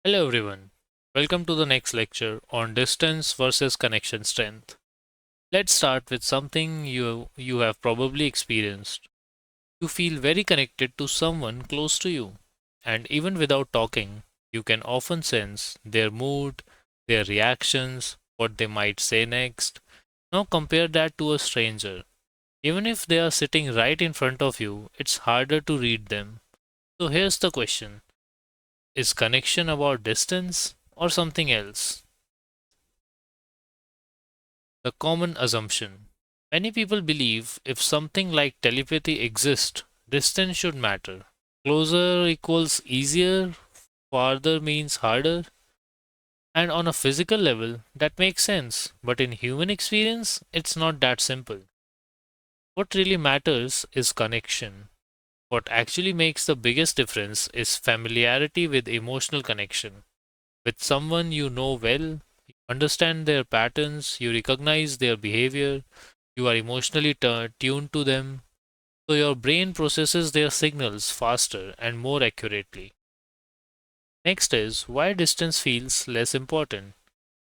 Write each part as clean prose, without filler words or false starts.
Hello everyone. Welcome to the next lecture on distance versus connection strength. Let's start with something you have probably experienced. You feel very connected to someone close to you, and even without talking, you can often sense their mood, their reactions, what they might say next. Now compare that to a stranger. Even if they are sitting right in front of you, it's harder to read them. So here's the question. Is connection about distance or something else? The common assumption. Many people believe if something like telepathy exists, distance should matter. Closer equals easier, farther means harder, and on a physical level, that makes sense. But in human experience, it's not that simple. What really matters is connection. What actually makes the biggest difference is familiarity with emotional connection. With someone you know well, you understand their patterns, you recognize their behavior, you are emotionally tuned to them, so your brain processes their signals faster and more accurately. Next is why distance feels less important.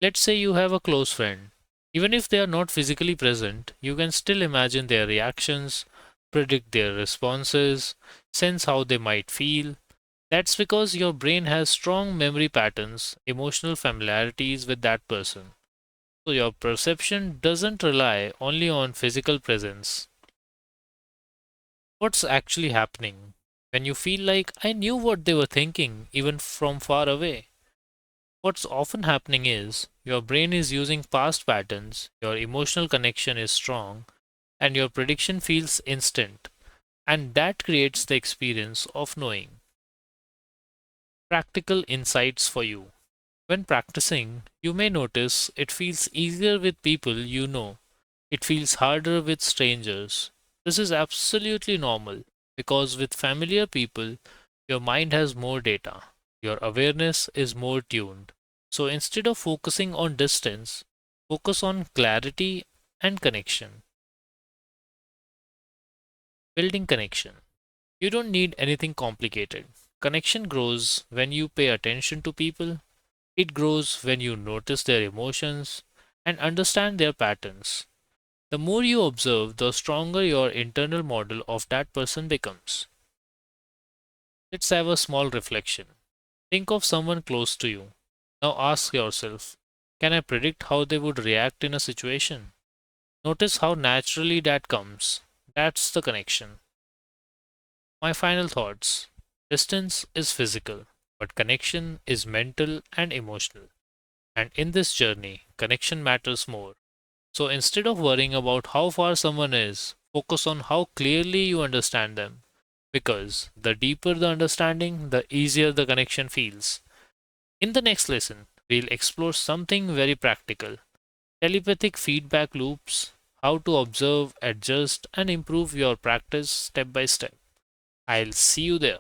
Let's say you have a close friend. Even if they are not physically present, you can still imagine their reactions, predict their responses, sense how they might feel. That's because your brain has strong memory patterns, emotional familiarities with that person. So your perception doesn't rely only on physical presence. What's actually happening when you feel like I knew what they were thinking even from far away? What's often happening is your brain is using past patterns, your emotional connection is strong, and your prediction feels instant, and that creates the experience of knowing. Practical insights for you. When practicing, you may notice it feels easier with people you know. It feels harder with strangers. This is absolutely normal because with familiar people, your mind has more data. Your awareness is more tuned. So instead of focusing on distance, focus on clarity and connection. Building connection. You don't need anything complicated. Connection grows when you pay attention to people. It grows when you notice their emotions and understand their patterns. The more you observe, the stronger your internal model of that person becomes. Let's have a small reflection. Think of someone close to you. Now ask yourself, can I predict how they would react in a situation? Notice how naturally that comes. That's the connection. My final thoughts. Distance is physical, but connection is mental and emotional. And in this journey, connection matters more. So instead of worrying about how far someone is, focus on how clearly you understand them. Because the deeper the understanding, the easier the connection feels. In the next lesson, we'll explore something very practical: telepathic feedback loops, how to observe, adjust, and improve your practice step by step. I'll see you there.